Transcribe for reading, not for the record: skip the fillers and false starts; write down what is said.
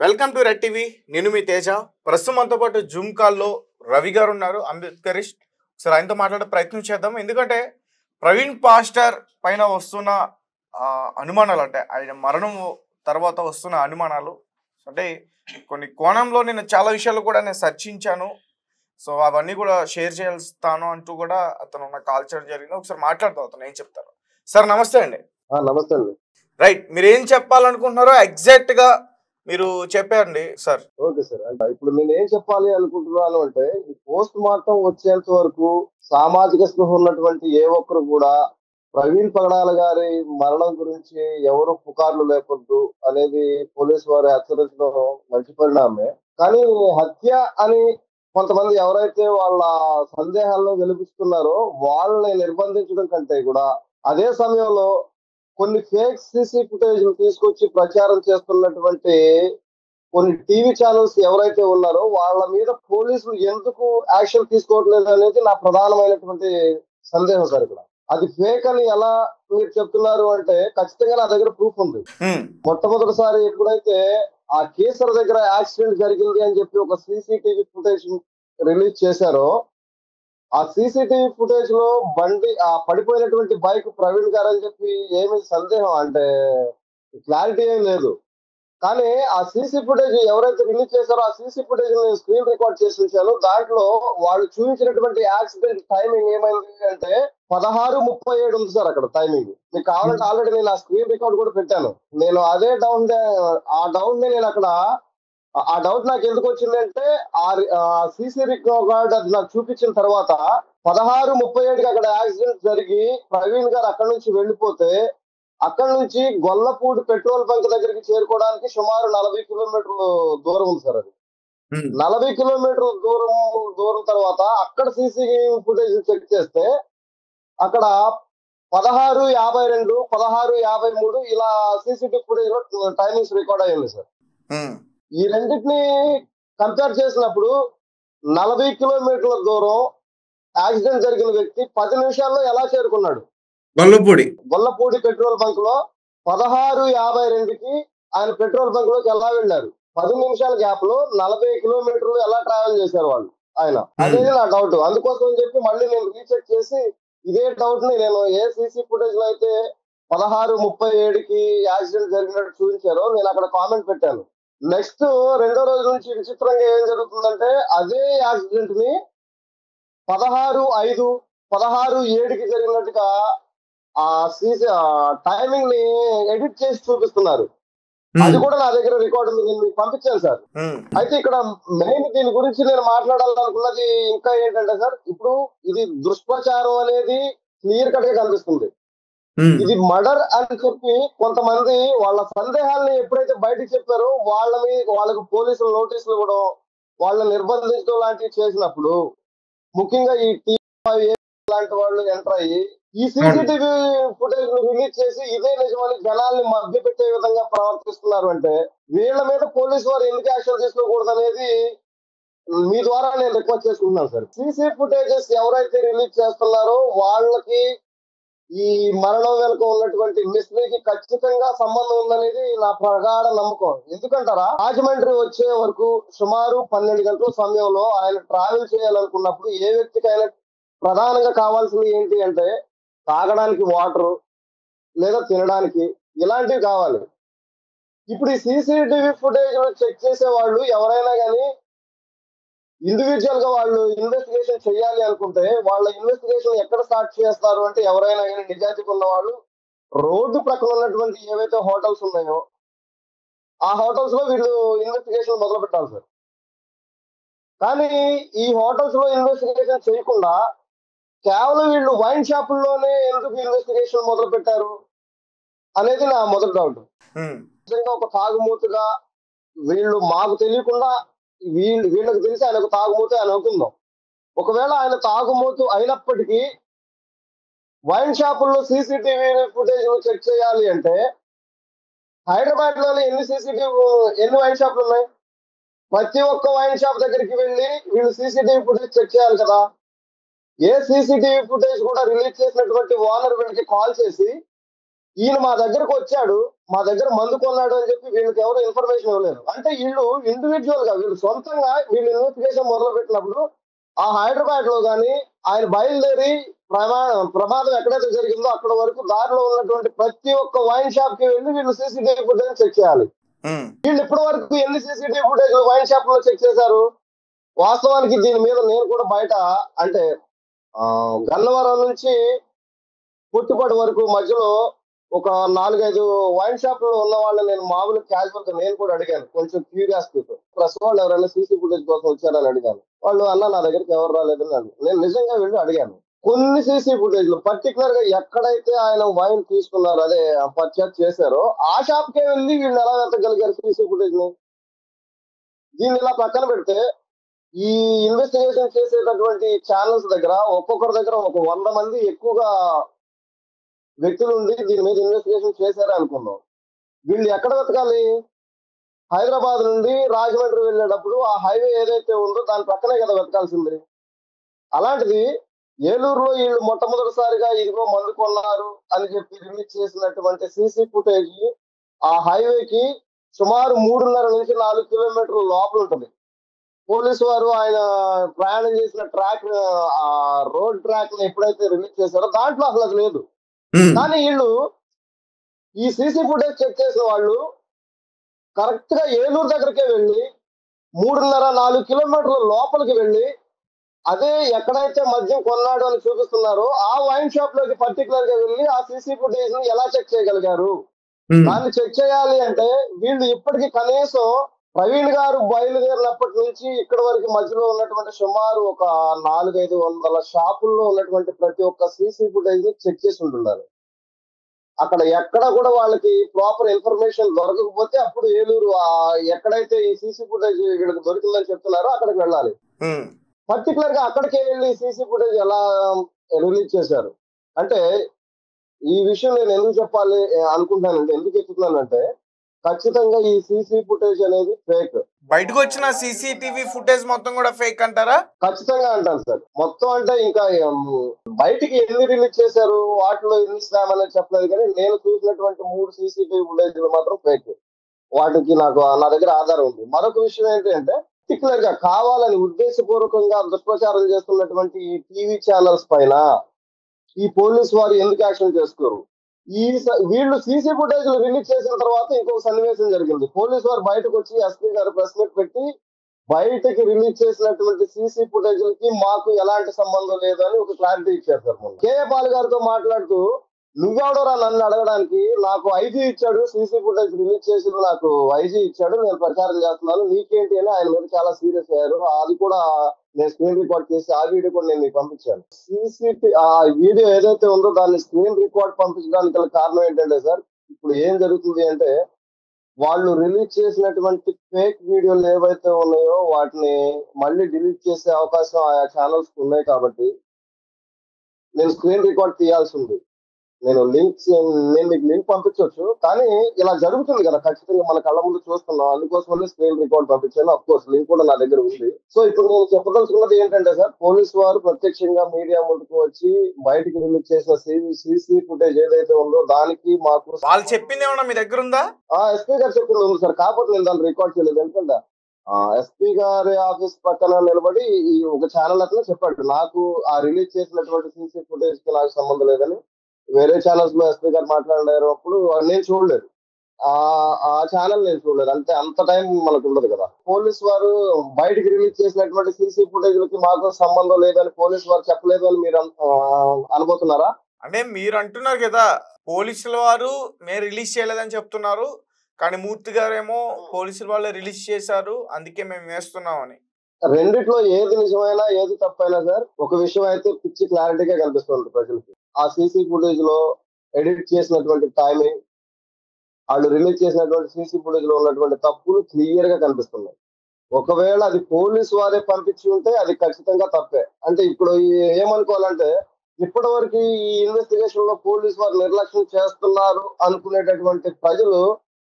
Welcome to red TV. నేను మీ తేజ. ప్రస్తుతం మనతో పాటు జూమ్ కాల్లో రవి గారు ఉన్నారు, అంబేద్కరిస్ట్. ఒకసారి ఆయనతో మాట్లాడే ప్రయత్నం చేద్దాం. ఎందుకంటే ప్రవీణ్ పాస్టర్ పైన వస్తున్న అనుమానాలు, అంటే ఆయన మరణం తర్వాత వస్తున్న అనుమానాలు, అంటే కొన్ని కోణంలో నేను చాలా విషయాలు కూడా నేను చర్చించాను. సో అవన్నీ కూడా షేర్ చేస్తాను అంటూ కూడా అతను నాకు కాల్ చేయడం జరిగింది. ఒకసారి మాట్లాడుతూ అతను ఏం చెప్తారు. సార్ నమస్తే అండి. నమస్తే అండి. రైట్, మీరు ఏం చెప్పాలనుకుంటున్నారో ఎగ్జాక్ట్ గా మీరు చెప్పండి సార్. Okay sir. అంటే ఇప్పుడు నేను ఏం చెప్పాలి అనుకుంటున్నాను అంటే, ఈ పోస్ట్ మార్టం వచ్చేంత వరకు సామాజిక స్పృహ ఉన్నటువంటి ఏ ఒక్కరు కూడా ప్రవీణ్ పగడాల గారి మరణం గురించి ఎవరు పుకార్లు లేకూడదు అనేది పోలీసు వారు హెచ్చరించడం మంచి పరిణామమే. కానీ హత్య అని కొంతమంది ఎవరైతే వాళ్ళ సందేహాలను వెలిపిస్తున్నారో వాళ్ళని నిర్బంధించడం కంటే కూడా అదే సమయంలో కొన్ని ఫేక్ సీసీ ఫుటేజ్ తీసుకొచ్చి ప్రచారం చేస్తున్నటువంటి కొన్ని టీవీ ఛానల్స్ ఎవరైతే ఉన్నారో వాళ్ళ మీద పోలీసులు ఎందుకు యాక్షన్ తీసుకోవట్లేదు అనేది నా ప్రధానమైనటువంటి సందేహం సార్. ఇక్కడ అది ఫేక్ అని ఎలా మీరు చెప్తున్నారు అంటే, ఖచ్చితంగా నా దగ్గర ప్రూఫ్ ఉంది. మొట్టమొదటిసారి ఎప్పుడైతే ఆ కేసర్ దగ్గర యాక్సిడెంట్ జరిగింది అని చెప్పి ఒక సీసీటీవీ ఫుటేజ్ రిలీజ్ చేశారో, ఆ సీసీటీవీ ఫుటేజ్ లో బండి ఆ పడిపోయినటువంటి బైక్ ప్రవీణ్ గారు అని చెప్పి ఏమి సందేహం అంటే క్లారిటీ ఏం లేదు. కానీ ఆ సీసీ ఫుటేజ్ ఎవరైతే రిలీజ్ చేశారో ఆ సీసీ ఫుటేజ్ నేను స్క్రీన్ రికార్డ్ చేసి ఉంచాను. దాంట్లో వాళ్ళు చూపించినటువంటి యాక్సిడెంట్ టైమింగ్ ఏమైంది అంటే 16:37 ఉంది సార్ అక్కడ టైమింగ్. మీకు కావాలంటే ఆల్రెడీ నేను ఆ స్క్రీన్ రికార్డ్ కూడా పెట్టాను. నేను అదే డౌట్ నేను అక్కడ ఆ డౌట్ నాకు ఎందుకు వచ్చిందంటే, ఆ సీసీ రికార్డ్ అది నాకు చూపించిన తర్వాత 16:37కి అక్కడ యాక్సిడెంట్ జరిగి ప్రవీణ్ గారు అక్కడి నుంచి వెళ్ళిపోతే, అక్కడి నుంచి గొల్లపూడి పెట్రోల్ బంక్ దగ్గరికి చేరుకోవడానికి సుమారు 40 కిలోమీటర్లు దూరం ఉంది సార్. అది 40 కిలోమీటర్ల దూరం తర్వాత అక్కడ సీసీ ఫుటేజ్ చెక్ చేస్తే అక్కడ 16:52, 16:53 ఇలా సీసీటీవీ ఫుటేజ్ లో టైమింగ్స్ రికార్డ్ అయ్యింది సార్. ఈ రెండింటిని కంపేర్ చేసినప్పుడు 40 కిలోమీటర్ల దూరం యాక్సిడెంట్ జరిగిన వ్యక్తి 10 నిమిషాల్లో ఎలా చేరుకున్నాడు? గొల్లపూడి పెట్రోల్ బంక్ లో 16:52కి ఆయన పెట్రోల్ బంక్ లోకి ఎలా వెళ్ళారు? 10 నిమిషాల గ్యాప్ లో 40 కిలోమీటర్లు ఎలా ట్రావెల్ చేశారు వాళ్ళు ఆయన? అనేది నా డౌట్. అందుకోసం అని చెప్పి మళ్ళీ నేను రీచెక్ చేసి ఇదే డౌట్ ని నేను ఏ సీసీ ఫుటేజ్ లో అయితే 16:37కి యాక్సిడెంట్ జరిగినట్టు చూపించారో నేను అక్కడ కామెంట్ పెట్టాను. నెక్స్ట్ రెండో రోజు నుంచి విచిత్రంగా ఏం జరుగుతుందంటే, అదే యాక్సిడెంట్ ని 16:05, 16:07కి జరిగినట్టుగా ఆ సీసీ టైమింగ్ ని ఎడిట్ చేసి చూపిస్తున్నారు. అది కూడా నా దగ్గర రికార్డు నేను మీకు పంపించాను సార్. అయితే ఇక్కడ మెయిన్ దీని గురించి నేను మాట్లాడాలనుకున్నది ఇంకా ఏంటంటే సార్, ఇప్పుడు ఇది దుష్ప్రచారం అనేది క్లియర్ కట్ గా కనిపిస్తుంది. ఇది మర్డర్ అని చెప్పి కొంతమంది వాళ్ళ సందేహాలని ఎప్పుడైతే బయటకు చెప్పారో వాళ్ళకు పోలీసులు నోటీసులు ఇవ్వడం, వాళ్ళని నిర్బంధించడం లాంటివి చేసినప్పుడు, ముఖ్యంగా ఈ టీవీ లాంటి వాళ్ళు ఎంటర్ అయ్యి ఈ సీసీటీవీ ఫుటేజ్ రిలీజ్ చేసి ఇదే నిజమని జనాల్ని మభ్య పెట్టే విధంగా ప్రవర్తిస్తున్నారు అంటే, వీళ్ళ మీద పోలీసు వారు ఎందుకు యాక్షన్ తీసుకోకూడదు అనేది మీ ద్వారా నేను రిక్వెస్ట్ చేసుకుంటున్నాను సార్. సీసీ ఫుటేజెస్ ఎవరైతే రిలీజ్ చేస్తున్నారో వాళ్ళకి ఈ మరణం వెనుక ఉన్నటువంటి మిస్టరీకి ఖచ్చితంగా సంబంధం ఉందనేది నా ప్రగాఢ నమ్మకం. ఎందుకంటారా, రాజమండ్రి వచ్చే వరకు సుమారు 12 గంటల సమయంలో ఆయన ట్రావెల్ చేయాలనుకున్నప్పుడు ఏ వ్యక్తికైనా ప్రధానంగా కావాల్సింది ఏంటి అంటే, తాగడానికి వాటర్ లేదా తినడానికి ఇలాంటివి కావాలి. ఇప్పుడు ఈ సీసీటీవీ ఫుటేజ్ చెక్ చేసే వాళ్ళు ఎవరైనా కానీ ఇండివిజువల్ గా వాళ్ళు ఇన్వెస్టిగేషన్ చేయాలి అనుకుంటే, వాళ్ళ ఇన్వెస్టిగేషన్ ఎక్కడ స్టార్ట్ చేస్తారు అంటే, ఎవరైనా కానీ నిజాయితీగా ఉన్న వాళ్ళు రోడ్డు ప్రక్కన ఉన్నటువంటి ఏవైతే హోటల్స్ ఉన్నాయో ఆ హోటల్స్ లో వీళ్ళు ఇన్వెస్టిగేషన్ మొదలు పెట్టాలి సార్. కానీ ఈ హోటల్స్ లో ఇన్వెస్టిగేషన్ చేయకుండా కేవలం వీళ్ళు వైన్ షాపుల్లోనే ఎందుకు ఇన్వెస్టిగేషన్ మొదలు పెట్టారు అనేది నా మొదటి డౌట్. నిజంగా ఒక తాగుమూతుగా వీళ్ళు మాకు తెలియకుండా వీళ్ళకి తెలిసి ఆయన ఒక తాగుమూత అని అనుకుందాం. ఒకవేళ ఆయన తాగుమూతు అయినప్పటికీ వైన్ షాపుల్లో సీసీటీవీ ఫుటేజ్ చెక్ చేయాలి అంటే, హైదరాబాద్ లోని ఎన్ని వైన్ షాపులు ఉన్నాయి? ప్రతి ఒక్క వైన్ షాప్ దగ్గరికి వెళ్ళి వీళ్ళు సీసీటీవీ ఫుటేజ్ చెక్ చేయాలి కదా. ఏ సీసీటీవీ ఫుటేజ్ కూడా రిలీజ్ చేసినటువంటి ఓనర్ వీళ్ళకి కాల్ చేసి ఈయన మా దగ్గరకు వచ్చాడు, మా దగ్గర మందు కొన్నాడు అని చెప్పి వీళ్ళకి ఎవరు ఇన్ఫర్మేషన్ ఇవ్వలేదు. అంటే వీళ్ళు ఇండివిజువల్ గా వీళ్ళు సొంతంగా వీళ్ళు ఇన్వెస్టిగేషన్ మొదలు పెట్టినప్పుడు ఆ హైదరాబాద్ లో గానీ ఆయన బయలుదేరి ప్రమాదం ఎక్కడైతే జరిగిందో అక్కడ వరకు దారిలో ఉన్నటువంటి ప్రతి ఒక్క వైన్ షాప్ కి వెళ్ళి వీళ్ళు సీసీటీవీ ఫుటేజ్ చెక్ చేయాలి. వీళ్ళు ఇప్పటి వరకు ఎన్ని సీసీటీవీ ఫుటేజ్ వైన్ షాప్ లో చెక్ చేశారు? వాస్తవానికి దీని మీద నేను కూడా బయట అంటే గన్నవరం నుంచి పుట్టుపడి వరకు మధ్యలో ఒక 4-5 వైన్ షాప్ లో ఉన్న వాళ్ళని నేను మామూలు క్యాజువల్ గా నేను కూడా అడిగాను, కొంచెం క్యూరియాసిటీతో. ప్రెస్ వాళ్ళు ఎవరైనా సీసీ ఫుటేజ్ కోసం వచ్చారని అడిగాను. వాళ్ళు అన్న నా దగ్గరికి ఎవరు రాలేదని అన్నారు. నేను నిజంగా వెళ్ళి అడిగాను. కొన్ని సీసీ ఫుటేజ్ లో పర్టికులర్ గా ఎక్కడైతే ఆయన వైన్ తీసుకున్నారో అదే పర్చేజ్ చేశారో ఆ షాప్ కే వెళ్ళి వీళ్ళు ఎలా వెతకగలిగారు సీసీ ఫుటేజ్ ని? దీన్ని ఇలా పక్కన పెడితే ఈ ఇన్వెస్టిగేషన్ చేసేటటువంటి ఛానల్స్ దగ్గర ఒక్కొక్కరి దగ్గర ఒక 100 మంది ఎక్కువగా వ్యక్తులు ఉండి దీని మీద ఇన్వెస్టిగేషన్ చేశారే అనుకుందాం. వీళ్ళు ఎక్కడ వెతకాలి? హైదరాబాద్ నుండి రాజమండ్రి వెళ్ళేటప్పుడు ఆ హైవే ఏదైతే ఉందో దాని పక్కనే కదా వెతకాల్సింది. అలాంటిది ఏలూరులో వీళ్ళు మొట్టమొదటిసారిగా ఇదిగో మందు కొన్నారు అని చెప్పి రిలీజ్ చేసినటువంటి సీసీ ఫుటేజ్ ఆ హైవేకి సుమారు 3.5 నుంచి 4 కిలోమీటర్ల లోపల ఉంటుంది. పోలీసు వారు ఆయన ప్రయాణం చేసిన ట్రాక్ ఆ రోడ్ ట్రాక్ ఎప్పుడైతే రిలీజ్ చేశారో దాంట్లో అసలు అది లేదు. కానీ వీళ్ళు ఈ సీసీ ఫుటేజ్ చెక్ చేసిన వాళ్ళు కరెక్ట్ గా ఏలూరు దగ్గరకే వెళ్ళి 3.5-4 కిలోమీటర్ల లోపలికి వెళ్ళి అదే ఎక్కడైతే మద్యం కొన్నాడు అని చూపిస్తున్నారో ఆ వైన్ షాప్ లోకి పర్టికులర్ గా వెళ్ళి ఆ సీసీ ఫుటేజ్ ని ఎలా చెక్ చేయగలిగారు? దాన్ని చెక్ చేయాలి అంటే వీళ్ళు ఇప్పటికీ కనీసం ప్రవీణ్ గారు బయలుదేరినప్పటి నుంచి ఇక్కడ వరకు మధ్యలో ఉన్నటువంటి సుమారు ఒక 400-500 షాపుల్లో ఉన్నటువంటి ప్రతి ఒక్క సీసీ ఫుటేజ్ ని చెక్ చేసి ఉంటున్నారు. అక్కడ ఎక్కడ కూడా వాళ్ళకి ప్రాపర్ ఇన్ఫర్మేషన్ దొరకకపోతే అప్పుడు ఏలూరు ఎక్కడైతే ఈ సీసీ ఫుటేజ్ వీళ్ళకి దొరికిందని చెప్తున్నారో అక్కడికి వెళ్ళాలి. పర్టికులర్ గా అక్కడికే వెళ్ళి సీసీ ఫుటేజ్ ఎలా రిలీజ్ చేశారు అంటే ఈ విషయం నేను ఎందుకు చెప్పాలి అనుకుంటానంటే, ఎందుకు చెప్తున్నానంటే ఖచ్చితంగా ఈ సీసీ ఫుటేజ్ అనేది ఫేక్. బయటకు వచ్చిన సీసీటీవీ ఫుటేజ్ మొత్తం కూడా ఫేక్ అంటారా? ఖచ్చితంగా అంటాను సార్. మొత్తం అంటే ఇంకా బయటికి ఎన్ని రిలీజ్ చేశారు వాటిలో ఎన్ని స్కామ్ అనేది చెప్పలేదు, కానీ నేను చూసినటువంటి 3 సీసీటీవీ ఫుటేజ్ మాత్రం ఫేక్. వాటికి నా దగ్గర ఆధారం ఉంది. మరొక విషయం ఏంటంటే పర్టికులర్ గా కావాలని ఉద్దేశపూర్వకంగా దుష్ప్రచారం చేస్తున్నటువంటి ఈ టీవీ ఛానల్స్ పైన ఈ పోలీసు వారు ఎందుకు యాక్షన్ చేసుకోరు? వీళ్ళు సీసీ ఫుటేజ్ రిలీజ్ చేసిన తర్వాత ఇంకొక సన్నివేశం జరిగింది. పోలీసు వారు బయటకు వచ్చి ఎస్పీ గారు ప్రెస్ మీట్ పెట్టి బయటకి రిలీజ్ చేసినటువంటి సీసీ ఫుటేజ్లకి మాకు ఎలాంటి సంబంధం లేదు అని ఒక క్లారిటీ ఇచ్చారు సార్. కేఏ పాల్ గారితో మాట్లాడుతూ నువ్వెవడోరా నన్ను అడగడానికి, నాకు ఐజీ ఇచ్చాడు, సీసీ ఫుటేజ్ రిలీజ్ చేసి నాకు ఐజీ ఇచ్చాడు, నేను ప్రచారం చేస్తున్నాను, నీకేంటి అని ఆయన మీద చాలా సీరియస్ అయ్యారు. అది కూడా నేను స్క్రీన్ రికార్డ్ చేసి ఆ వీడియో కూడా నేను మీకు పంపించాను. ఆ వీడియో ఏదైతే ఉందో దాన్ని స్క్రీన్ రికార్డ్ పంపించడానికి గల కారణం ఏంటంటే సార్, ఇప్పుడు ఏం జరుగుతుంది అంటే వాళ్ళు రిలీజ్ చేసినటువంటి ఫేక్ వీడియోలు ఏవైతే ఉన్నాయో వాటిని మళ్ళీ డిలీట్ చేసే అవకాశం ఆయా ఛానల్స్ ఉన్నాయి. కాబట్టి నేను స్క్రీన్ రికార్డ్ తీయాల్సి ఉంది. నేను మీకు లింక్ పంపించవచ్చు, కానీ ఇలా జరుగుతుంది కదా ఖచ్చితంగా మన కళ్ళ ముందు చూస్తున్నాం, అందుకోసమని స్క్రీన్ రికార్డ్ పంపించాను. అఫ్ కోర్స్ లింక్ కూడా నా దగ్గర ఉంది. సో ఇప్పుడు నేను చెప్పదలుచుకున్నది ఏంటంటే సార్, పోలీసు వారు ప్రత్యక్షంగా మీడియా ముందుకు వచ్చి బయటికి రిలీజ్ చేసిన సీసీ ఫుటేజ్ ఏదైతే ఉందో దానికి మాకు వాళ్ళు చెప్పింది ఏమన్నా మీ దగ్గర ఉందా? ఎస్పీ గారు చెప్పింది ఉంది సార్, కాకపోతే నేను దాన్ని రికార్డ్ చేయలేదు. ఎందుకంటే ఎస్పీ గారి ఆఫీస్ పక్కన నిలబడి ఈ ఒక ఛానల్ అతను చెప్పాడు, నాకు ఆ రిలీజ్ చేసినటువంటి సీసీ ఫుటేజ్ కి నాకు సంబంధం లేదని. వేరే ఛానల్స్ లో ఎస్పీ గారు మాట్లాడారు, నేను చూడలేదు. ఆ ఛానల్ నేను చూడలేదు. అంటే అంత టైం మనకు ఉండదు కదా. పోలీసు వారు బయటికి రిలీజ్ చేసినటువంటి సీసీ ఫుటేజ్లకి మాకు సంబంధం లేదని పోలీసు వారు చెప్పలేదు అని మీరు అనుకుంటున్నారా? అంటే మీరు అంటున్నారు కదా పోలీసుల వారు మేము రిలీజ్ చేయలేదని చెప్తున్నారు, కానీ మూర్తి గారేమో పోలీసుల వాళ్ళు రిలీజ్ చేశారు అందుకే మేము వేస్తున్నాం అని. రెండిట్లో ఏది నిజమైనా ఏది తప్పైనా సార్, ఒక విషయం అయితే పిచ్చి క్లారిటీగా కనిపిస్తుంది ప్రజలకి. ఆ సీసీ ఫుటేజ్ లో ఎడిట్ చేసినటువంటి టైమింగ్, వాళ్ళు రిలీజ్ చేసినటువంటి సీసీ ఫుటేజ్ లో ఉన్నటువంటి తప్పులు క్లియర్ గా కనిపిస్తున్నాయి. ఒకవేళ అది పోలీసు వారే పంపించి ఉంటే అది ఖచ్చితంగా తప్పే. అంటే ఇప్పుడు ఏమనుకోవాలంటే ఇప్పటి వరకు ఈ ఇన్వెస్టిగేషన్ లో పోలీసు వారు నిర్లక్ష్యం చేస్తున్నారు అనుకునేటటువంటి ప్రజలు